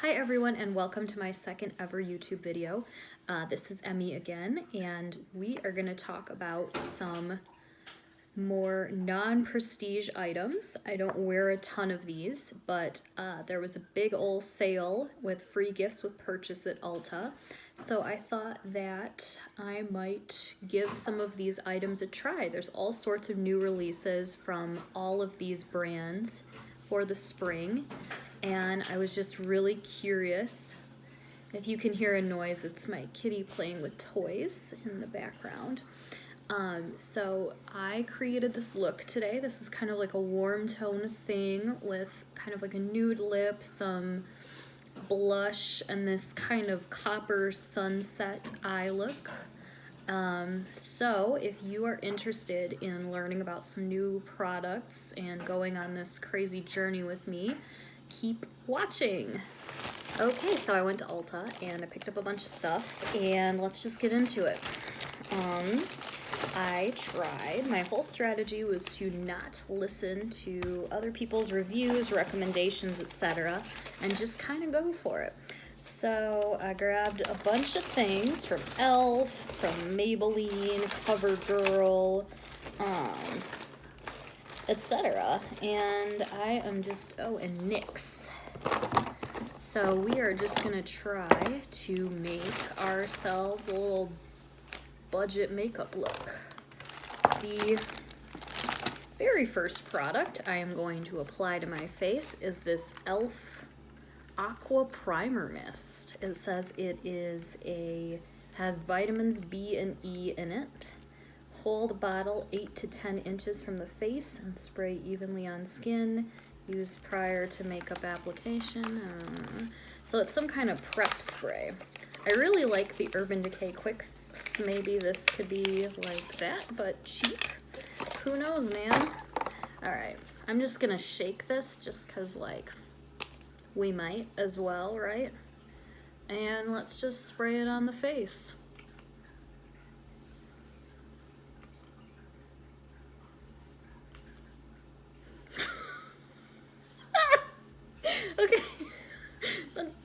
Hi everyone and welcome to my second ever YouTube video. This is Emmy again and we are going to talk about some more non-prestige items. I don't wear a ton of these, but there was a big old sale with free gifts with purchase at Ulta. So I thought that I might give some of these items a try. There's all sorts of new releases from all of these brands for the spring. And I was just really curious. If you can hear a noise, it's my kitty playing with toys in the background. So I created this look today. This is kind of like a warm tone thing with kind of like a nude lip, some blush, and this kind of copper sunset eye look. So if you are interested in learning about some new products and going on this crazy journey with me, keep watching. Okay, so I went to Ulta and I picked up a bunch of stuff and let's just get into it. I tried, my whole strategy was to not listen to other people's reviews, recommendations, etc. and just kind of go for it. So I grabbed a bunch of things from e.l.f., from Maybelline, Covergirl, etc. And I am just, and NYX. So we are just gonna try to make ourselves a little budget makeup look. The very first product I am going to apply to my face is this e.l.f. Aqua Primer Mist. It says it has vitamins B and E in it. Hold bottle 8 to 10 inches from the face and spray evenly on skin. Use prior to makeup application. So it's some kind of prep spray. I really like the Urban Decay Quick Fix. Maybe this could be like that, but cheap. Who knows, man? Alright, I'm just gonna shake this just because, like, we might as well, right? And let's just spray it on the face. Okay,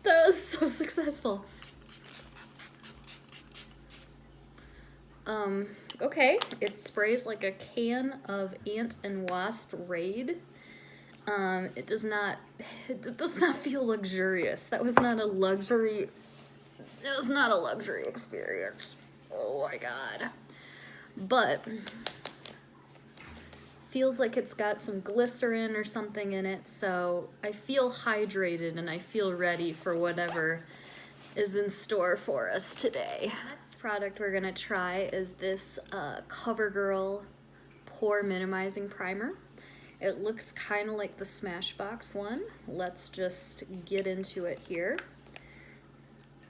that was so successful. Okay, it sprays like a can of ant and wasp raid. It does not feel luxurious. That was not a luxury, it was not a luxury experience. Oh my god. But feels like it's got some glycerin or something in it, so I feel hydrated and I feel ready for whatever is in store for us today. Next product we're gonna try is this Covergirl Pore Minimizing Primer. It looks kind of like the Smashbox one. Let's just get into it here.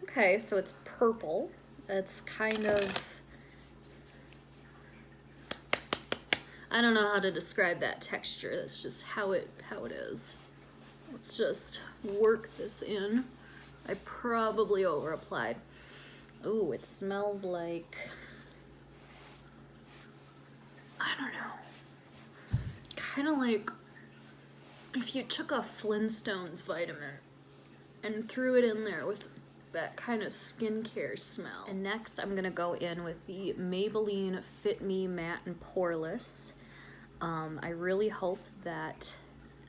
Okay, so it's purple. It's kind of, I don't know how to describe that texture. That's just how it is. Let's just work this in. I probably over applied. Ooh, it smells like, I don't know. Kind of like if you took a Flintstones vitamin and threw it in there with that kind of skincare smell. And next I'm gonna go in with the Maybelline Fit Me Matte & Poreless. I really hope that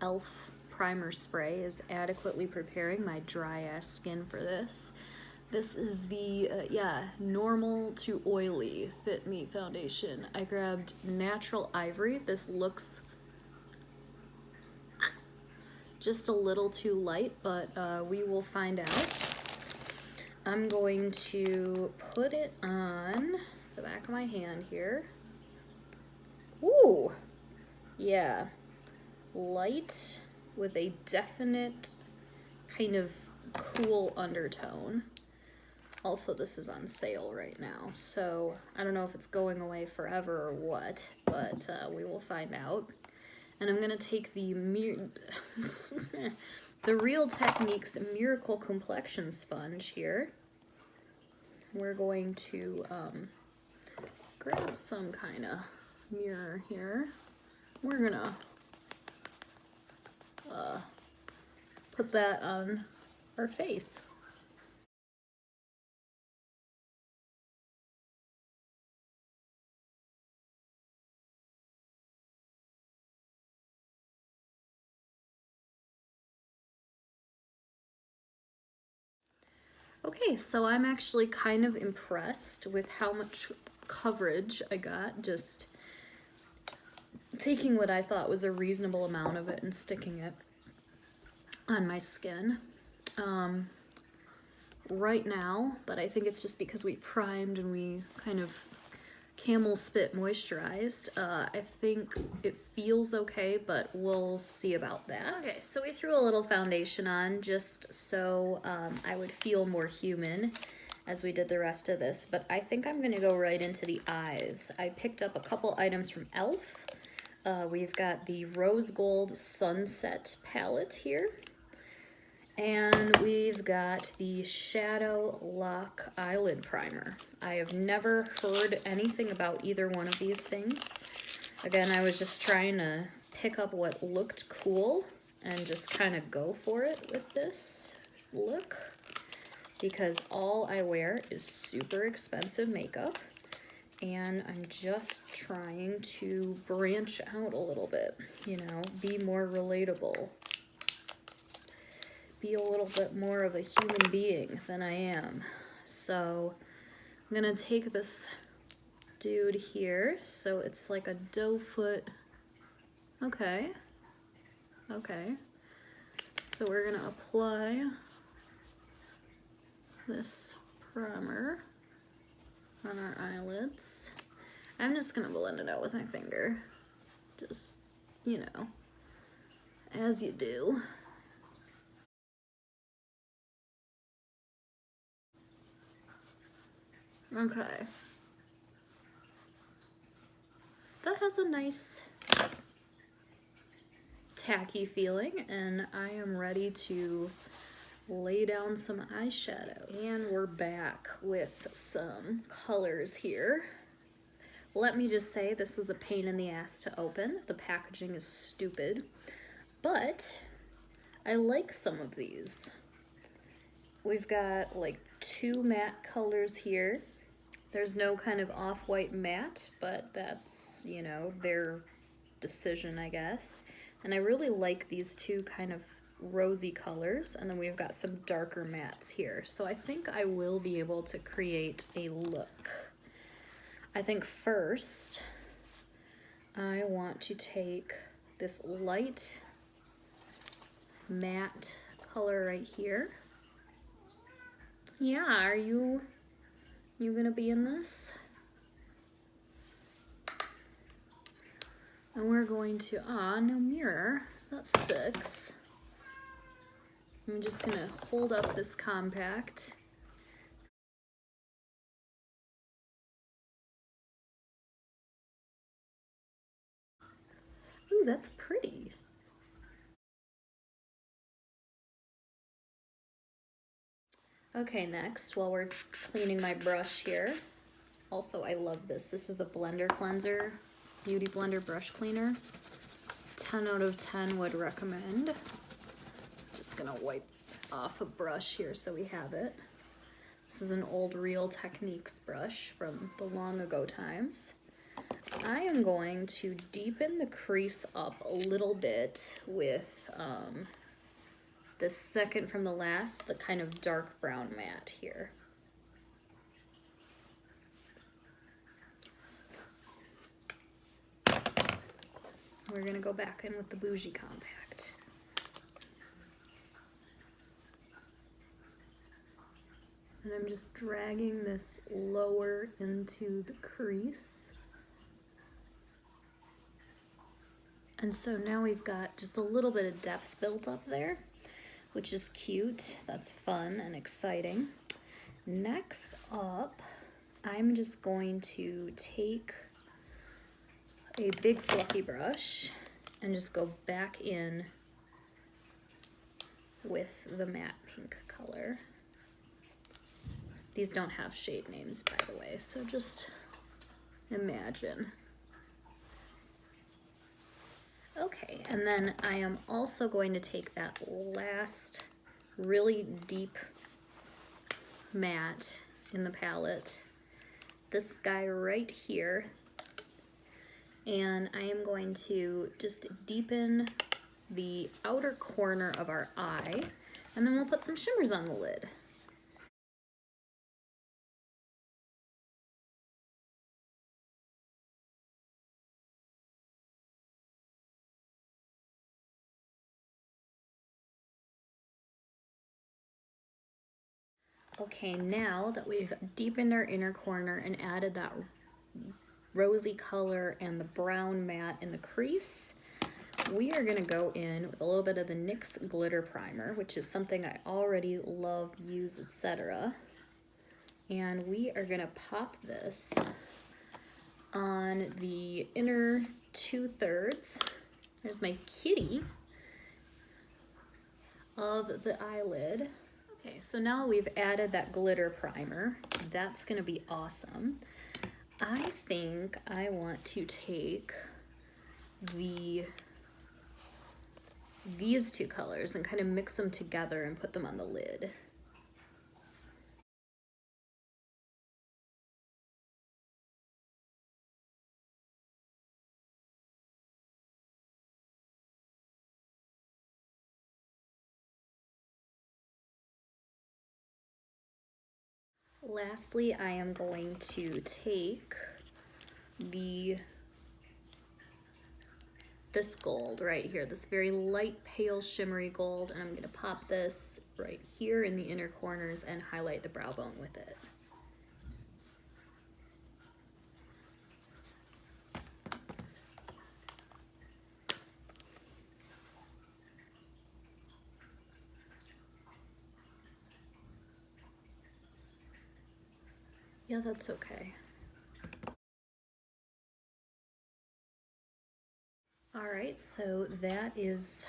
e.l.f. primer spray is adequately preparing my dry ass skin for this. This is the, normal to oily Fit Me foundation. I grabbed Natural Ivory. This looks just a little too light, but we will find out. I'm going to put it on the back of my hand here. Ooh, yeah, light with a definite kind of cool undertone. Also, this is on sale right now, so I don't know if it's going away forever or what, but we will find out. And I'm gonna take the the Real Techniques Miracle Complexion Sponge here. We're going to grab some kind of mirror here. We're gonna put that on our face. Okay, so I'm actually kind of impressed with how much coverage I got, just taking what I thought was a reasonable amount of it and sticking it on my skin. Right now, but I think it's just because we primed and we kind of camel spit moisturized. I think it feels okay, but we'll see about that. Okay, so we threw a little foundation on just so I would feel more human as we did the rest of this, but I think I'm gonna go right into the eyes. I picked up a couple items from e.l.f. We've got the Rose Gold Sunset palette here. And we've got the Shadow Lock Eyelid Primer. I have never heard anything about either one of these things. Again, I was just trying to pick up what looked cool and just kind of go for it with this look, because all I wear is super expensive makeup, and I'm just trying to branch out a little bit, you know, be more relatable. Be a little bit more of a human being than I am. So I'm gonna take this dude here. So it's like a doe foot. Okay. Okay. So we're gonna apply this primer on our eyelids. I'm just gonna blend it out with my finger. Just, you know, as you do. Okay. That has a nice tacky feeling, and I am ready to lay down some eyeshadows. And we're back with some colors here. Let me just say, this is a pain in the ass to open. The packaging is stupid, but I like some of these. We've got like 2 matte colors here. There's no kind of off-white matte, but that's, you know, their decision, I guess. And I really like these 2 kind of rosy colors, and then we've got some darker mattes here. So I think I will be able to create a look. I think first, I want to take this light matte color right here. Yeah, are you gonna be in this? And we're going to, no mirror, that's 6. I'm just gonna hold up this compact. Ooh, that's pretty. Okay, next, while we're cleaning my brush here, also I love this. This is the Blender Cleanser Beauty Blender Brush Cleaner. 10 out of 10 would recommend. Just gonna wipe off a brush here so we have it. This is an old Real Techniques brush from the long ago times. I am going to deepen the crease up a little bit with the second from the last, the kind of dark brown matte here. We're gonna go back in with the Bougie Compact. And I'm just dragging this lower into the crease. And so now we've got just a little bit of depth built up there, which is cute. That's fun and exciting. Next up, I'm just going to take a big fluffy brush and just go back in with the matte pink color. These don't have shade names, by the way, so just imagine. Okay, and then I am also going to take that last really deep matte in the palette. This guy right here. And I am going to just deepen the outer corner of our eye, and then we'll put some shimmers on the lid. Okay, now that we've deepened our inner corner and added that rosy color and the brown matte in the crease, we are gonna go in with a little bit of the NYX glitter primer, which is something I already love, use, etc. And we are gonna pop this on the inner 2/3. There's my kitty of the eyelid. Okay, so now we've added that glitter primer. That's gonna be awesome. I think I want to take these two colors and kind of mix them together and put them on the lid. Lastly, I am going to take this gold right here, this very light pale shimmery gold, and I'm gonna pop this right here in the inner corners and highlight the brow bone with it. Yeah, that's okay. All right, so that is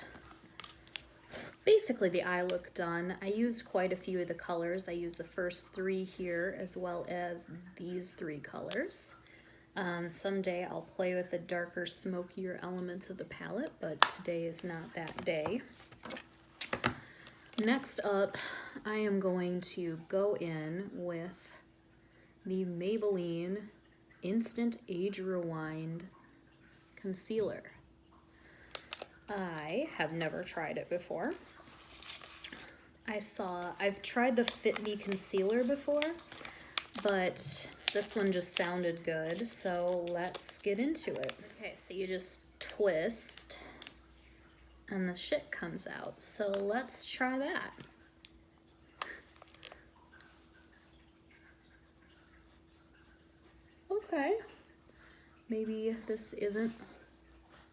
basically the eye look done. I used quite a few of the colors. I used the first 3 here as well as these 3 colors. Someday I'll play with the darker, smokier elements of the palette, but today is not that day. Next up, I am going to go in with the Maybelline Instant Age Rewind Concealer. I have never tried it before. I've tried the Fit Me concealer before, but this one just sounded good, so let's get into it. Okay, so you just twist and the shit comes out, so let's try that. Okay, maybe this isn't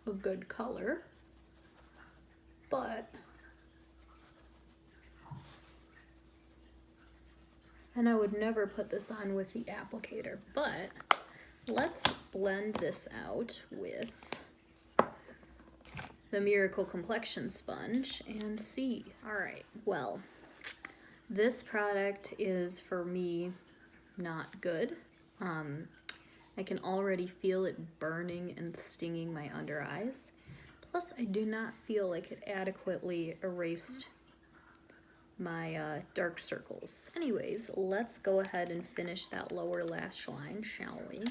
a good color, but and I would never put this on with the applicator, but let's blend this out with the Miracle Complexion sponge and see. All right, well, this product is for me not good. I can already feel it burning and stinging my under eyes. Plus, I do not feel like it adequately erased my dark circles. Anyways, let's go ahead and finish that lower lash line, shall we?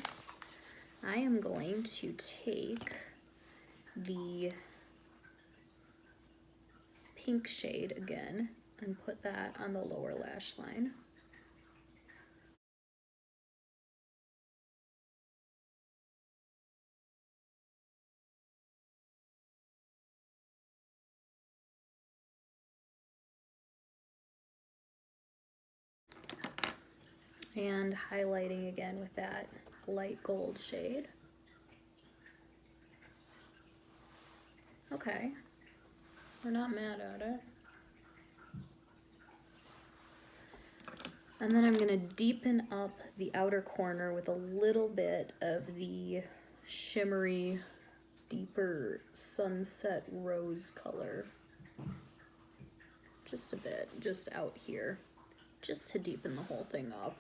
I am going to take the pink shade again and put that on the lower lash line. And highlighting again with that light gold shade. Okay, we're not mad at it. And then I'm gonna deepen up the outer corner with a little bit of the shimmery, deeper sunset rose color. Just a bit, just out here, just to deepen the whole thing up.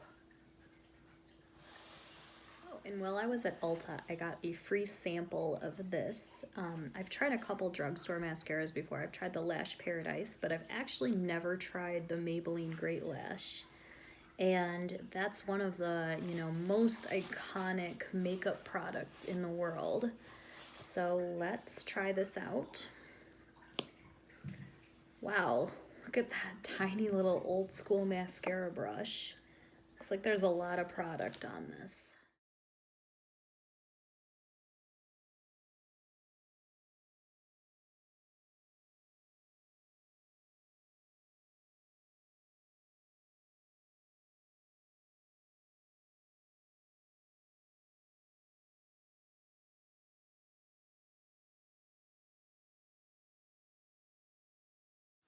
Oh, And while I was at Ulta, I got a free sample of this. I've tried a couple drugstore mascaras before. I've tried the Lash Paradise, but I've actually never tried the Maybelline Great Lash. And that's one of the, you know, most iconic makeup products in the world. So let's try this out. Wow, look at that tiny little old school mascara brush. Looks like there's a lot of product on this.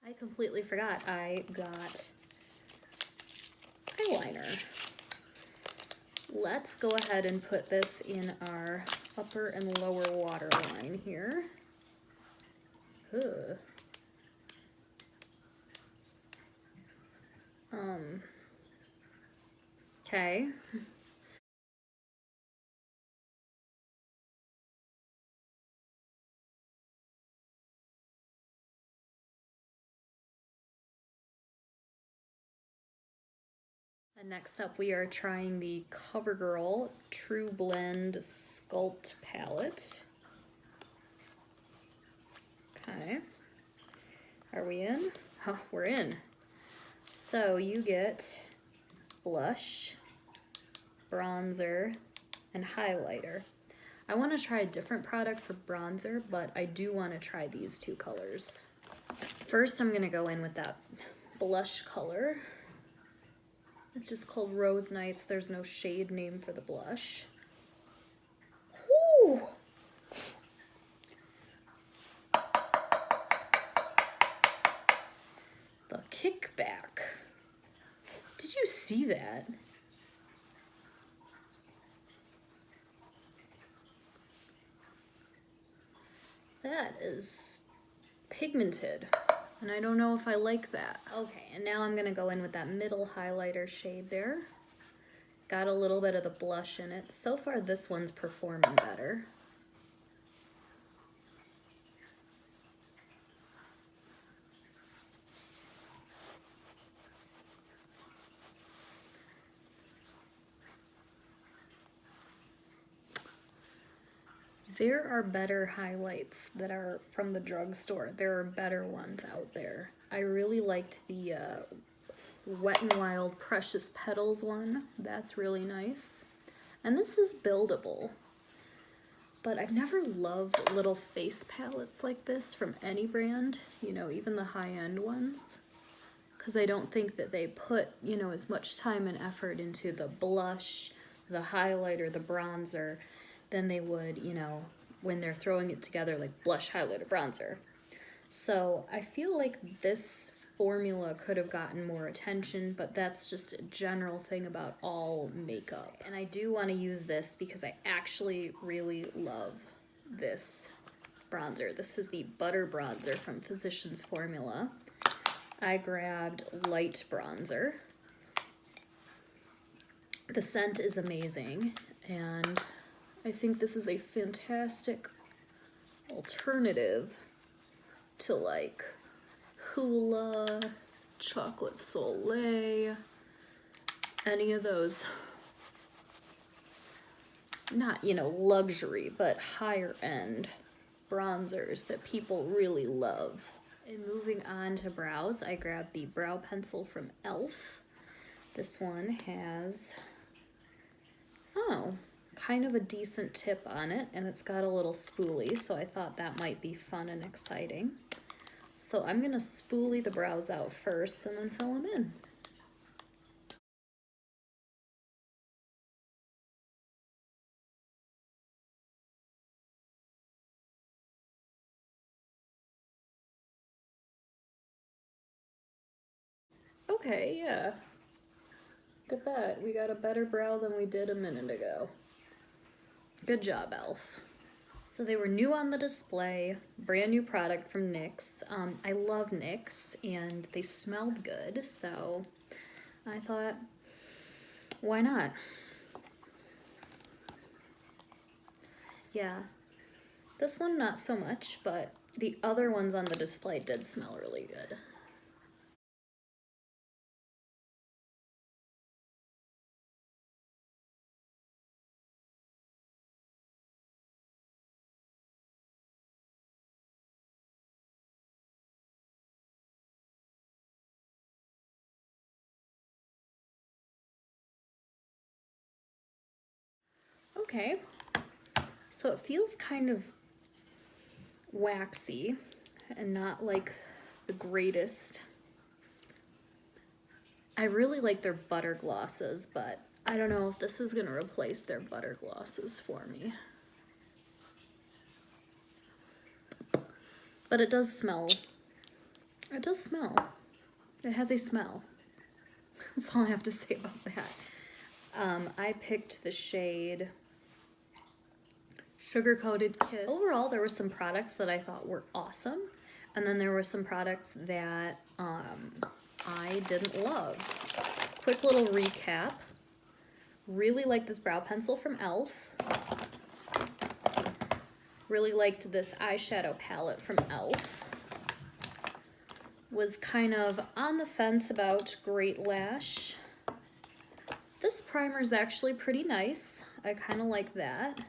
I completely forgot I got eyeliner. Let's go ahead and put this in our upper and lower waterline here. Ugh. Okay. And next up we are trying the Covergirl True Blend Sculpt Palette. Okay. Are we in? Oh, we're in. So you get blush, bronzer, and highlighter. I want to try a different product for bronzer, but I do want to try these two colors. First, I'm going to go in with that blush color. It's just called Rose Nights. There's no shade name for the blush. Whoo! The kickback. Did you see that? That is pigmented, and I don't know if I like that. Okay, and now I'm gonna go in with that middle highlighter shade there. Got a little bit of the blush in it. So far this one's performing better. There are better highlights that are from the drugstore. There are better ones out there. I really liked the Wet n Wild Precious Petals one. That's really nice. And this is buildable. But I've never loved little face palettes like this from any brand, you know, even the high-end ones. Because I don't think that they put, you know, as much time and effort into the blush, the highlighter, the bronzer, than they would, you know, when they're throwing it together like blush, highlighter, bronzer. So I feel like this formula could have gotten more attention, but that's just a general thing about all makeup. And I do want to use this because I actually really love this bronzer. This is the Butter Bronzer from Physicians Formula. I grabbed light bronzer. The scent is amazing, and I think this is a fantastic alternative to like Hoola, Chocolate Soleil, any of those, not, you know, luxury, but higher end bronzers that people really love. And moving on to brows, I grabbed the brow pencil from e.l.f. This one has, kind of a decent tip on it, and it's got a little spoolie, so I thought that might be fun and exciting. So I'm gonna spoolie the brows out first and then fill them in. Okay, yeah. Look at that. We got a better brow than we did a minute ago. Good job, e.l.f. So they were new on the display, brand new product from NYX. I love NYX, and they smelled good, so I thought, why not? Yeah. This one, not so much, but the other ones on the display did smell really good. Okay, so it feels kind of waxy and not like the greatest. I really like their butter glosses, but I don't know if this is gonna replace their butter glosses for me. But it does smell. It does smell. It has a smell. That's all I have to say about that. I picked the shade Sugar Coated Kiss. Overall, there were some products that I thought were awesome, and then there were some products that I didn't love. Quick little recap. Really liked this brow pencil from e.l.f. Really liked this eyeshadow palette from e.l.f. Was kind of on the fence about Great Lash. This primer is actually pretty nice. I kind of like that.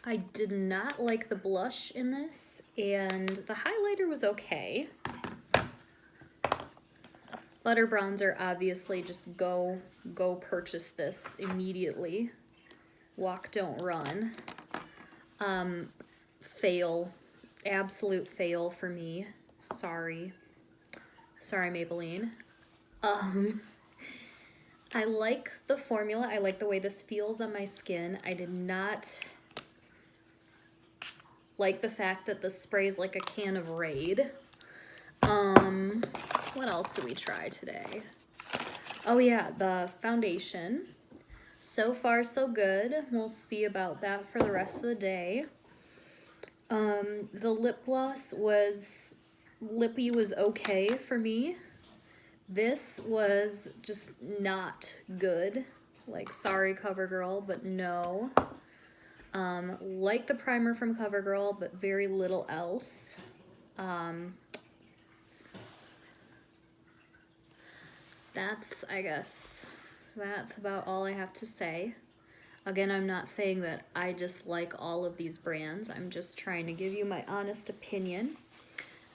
I did not like the blush in this, and the highlighter was okay. Butter bronzer, obviously, just go purchase this immediately. Walk, don't run. Fail. Absolute fail for me. Sorry. Sorry, Maybelline. I like the formula. I like the way this feels on my skin. I did not like the fact that the spray's like a can of Raid. What else do we try today? Oh yeah, the foundation. So far, so good. We'll see about that for the rest of the day. The lip gloss was, lippy was okay for me. This was just not good. Like, sorry, Covergirl, but no. Like the primer from Covergirl, but very little else. I guess, that's about all I have to say. Again, I'm not saying that I just like all of these brands. I'm just trying to give you my honest opinion.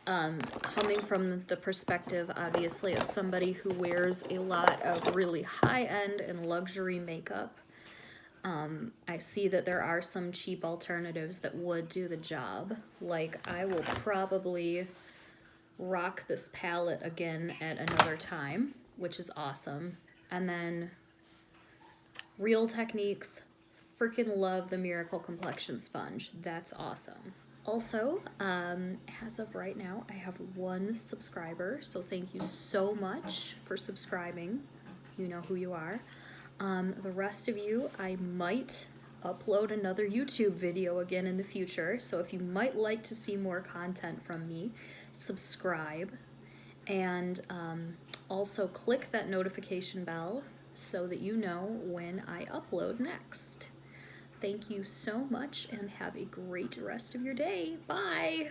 Coming from the perspective, obviously, of somebody who wears a lot of really high-end and luxury makeup. I see that there are some cheap alternatives that would do the job. Like, I will probably rock this palette again at another time, which is awesome. And then Real Techniques, freaking love the Miracle Complexion Sponge. That's awesome. Also, as of right now, I have 1 subscriber, so thank you so much for subscribing. You know who you are. The rest of you, I might upload another YouTube video again in the future, so if you might like to see more content from me, subscribe. And also click that notification bell so that you know when I upload next. Thank you so much and have a great rest of your day. Bye!